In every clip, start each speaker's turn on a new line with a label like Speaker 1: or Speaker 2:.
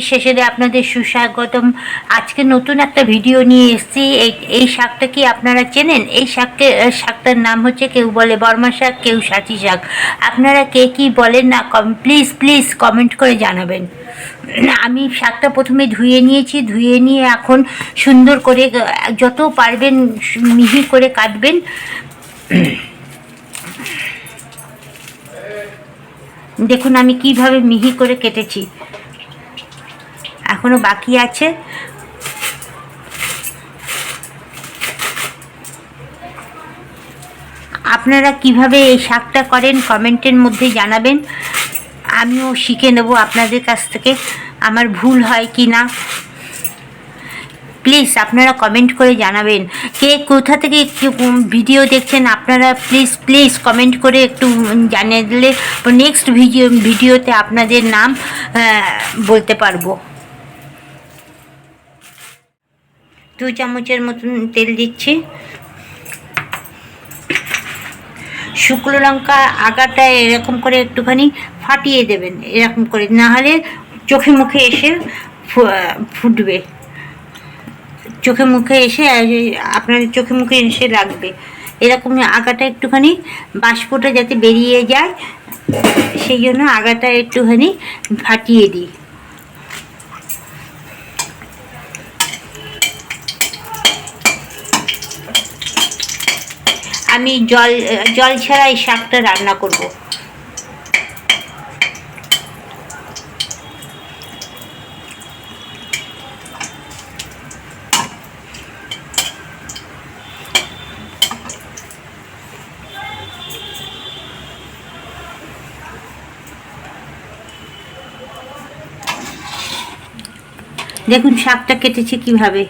Speaker 1: সেশনে আপনাদের সুস্বাগতম। আজকে নতুন একটা ভিডিও নিয়ে এসেছি। এই শাকটা কি আপনারা চেনেন? এই শাকটার নাম হচ্ছে, কেউ বলে বর্মা শাক, কেউ সাঁচি শাক। আপনারা কে কি বলেন না প্লিজ প্লিজ কমেন্ট করে জানাবেন। আমি শাকটা প্রথমে ধুয়ে নিয়েছি, ধুয়ে নিয়ে এখন সুন্দর করে যত পারবেন মিহি করে কাটবেন। দেখুন আমি কিভাবে মিহি করে কেটেছি, এখনো বাকি আছে। আপনারা কিভাবে এই শাকটা করেন কমেন্টের মধ্যে জানাবেন, আমিও শিখে নেব আপনাদের কাছ থেকে। আমার ভুল হয় কি না প্লিজ আপনারা কমেন্ট করে জানাবেন। কে কোথা থেকে ভিডিও দেখছেন আপনারা প্লিজ প্লিজ কমেন্ট করে একটু জানিয়ে দিলে নেক্সট ভিডিওতে আপনাদের নাম বলতে পারবো। 2 চামচের মতন তেল দিচ্ছি। শুকনো লঙ্কা আগাটা এরকম করে একটুখানি ফাটিয়ে দেবেন, এরকম করে, না হলে চোখে মুখে এসে ফুটবে, চোখে মুখে এসে আপনার চোখে মুখে এসে লাগবে। এরকম আগাটা একটুখানি বাষ্পটা যাতে বেরিয়ে যায় সেই জন্য আগাটা একটুখানি ফাটিয়ে দিই। আমি জল ছাড়া এই শাকটা রান্না করব। দেখুন শাকটা কেটেছি কিভাবে।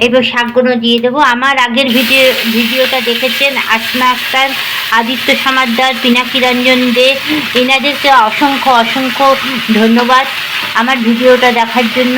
Speaker 1: এবার শাকগুলো দিয়ে দেবো। আমার আগের ভিডিওটা দেখেছেন আসমা আক্তার, আদিত্য সমাদ্দার, পিনাকি রঞ্জন দে, এনাদেরকে অসংখ্য অসংখ্য ধন্যবাদ আমার ভিডিওটা দেখার জন্য।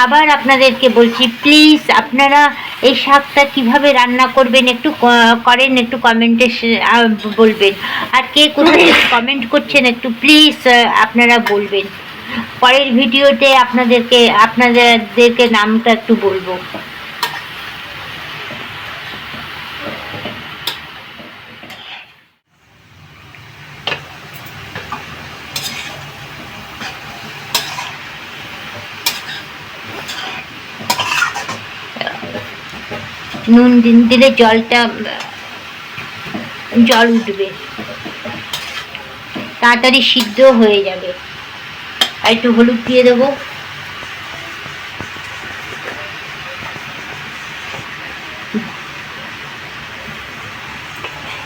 Speaker 1: আবার আপনাদেরকে বলছি, প্লিজ আপনারা এই শাকটা কিভাবে রান্না করবেন একটু একটু কমেন্টে বলবেন। আর কে কোথায় কমেন্ট করছেন একটু প্লিজ আপনারা বলবেন। পরের ভিডিওতে আপনাদেরকে নামটা একটু বলবো। নুন দিলে জল উঠবে, তাড়াতাড়ি সিদ্ধ হয়ে যাবে। আর একটু হলুদ দিয়ে দেবো।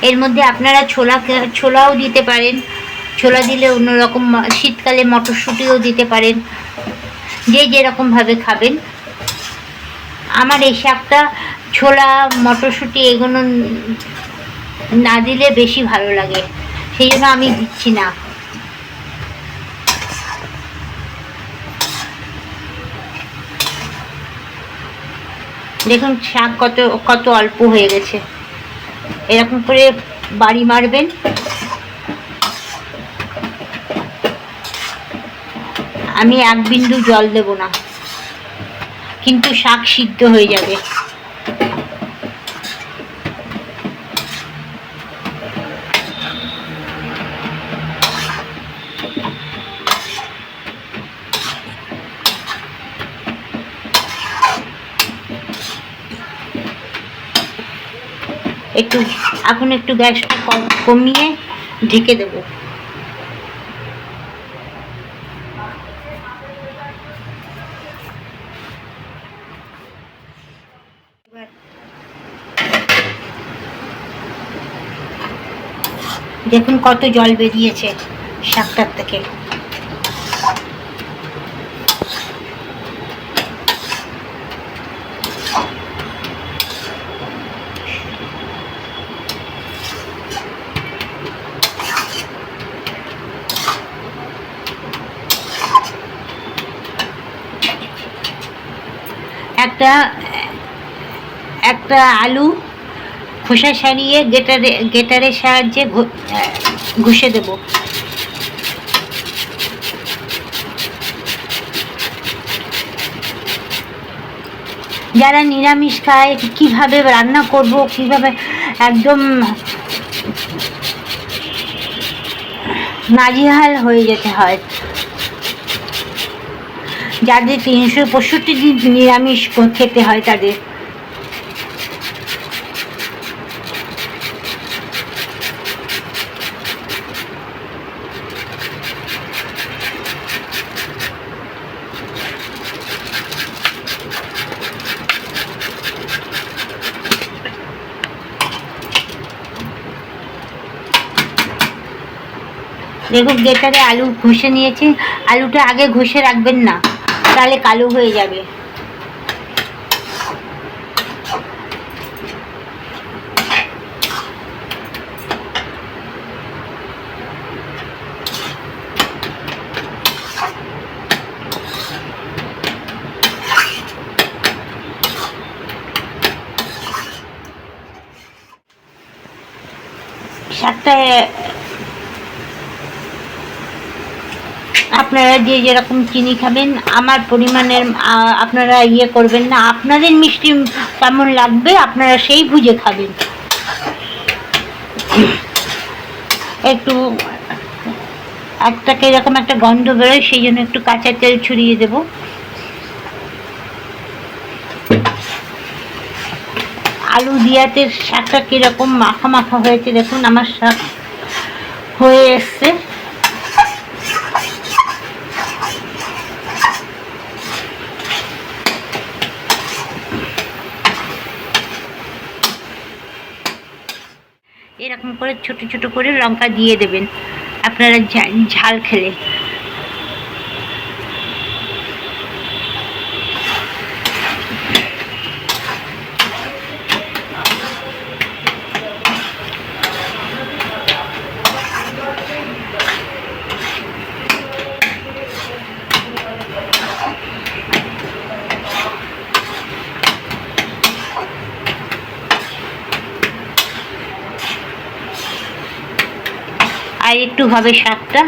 Speaker 1: এর মধ্যে আপনারা ছোলাও দিতে পারেন, ছোলা দিলে অন্যরকম, শীতকালে মটরশুঁটিও দিতে পারেন, যে যেরকমভাবে খাবেন। আমার এই শাকটা ছোলা মটরশুঁটি এগুলো না দিলে বেশি ভালো লাগে, সেই জন্য আমি দিচ্ছি না। দেখুন শাক কত অল্প হয়ে গেছে। এরকম করে বাড়ি মারবেন। আমি এক বিন্দু জল দেব না, কিন্তু শাক সিদ্ধ হয়ে যাবে। একটু এখন একটু গ্যাসটা কমিয়ে ঢেকে দেবো। দেখুন কত জল বেরিয়েছে শাকটার থেকে। একটা আলু খোসা ছাড়িয়ে গেটারের সাহায্যে ঘষে দেব। যারা নিরামিষ খায় কিভাবে রান্না করব, কিভাবে একদম নাজেহাল হয়ে যেতে হয়। যাদের 365 দিন নিরামিষ খেতে হয় তাদের। দেখুন গেটারে আলু ঘষে নিয়েছি। আলুটা আগে ঘষে রাখবেন না, তাহলে কালো হয়ে যাবে। শাকটা আপনারা যে যেরকম চিনি খাবেন, আমার পরিমাণের আপনারা করবেন না। আপনাদের মিষ্টি কেমন লাগবে আপনারা সেই বুঝে খাবেন। একটু একটাকে এরকম একটা গন্ধ বেরোয়, সেই জন্য একটু কাঁচা তেল ছড়িয়ে দেব। আলু দিয়াতে শাকটা কীরকম মাখা মাখা হয়েছে দেখুন, আমার শাক হয়ে এসছে। এরকম করে ছোট ছোট করে লঙ্কা দিয়ে দেবেন আপনারা ঝাল খেলে। আর একটু হবে শাকটা।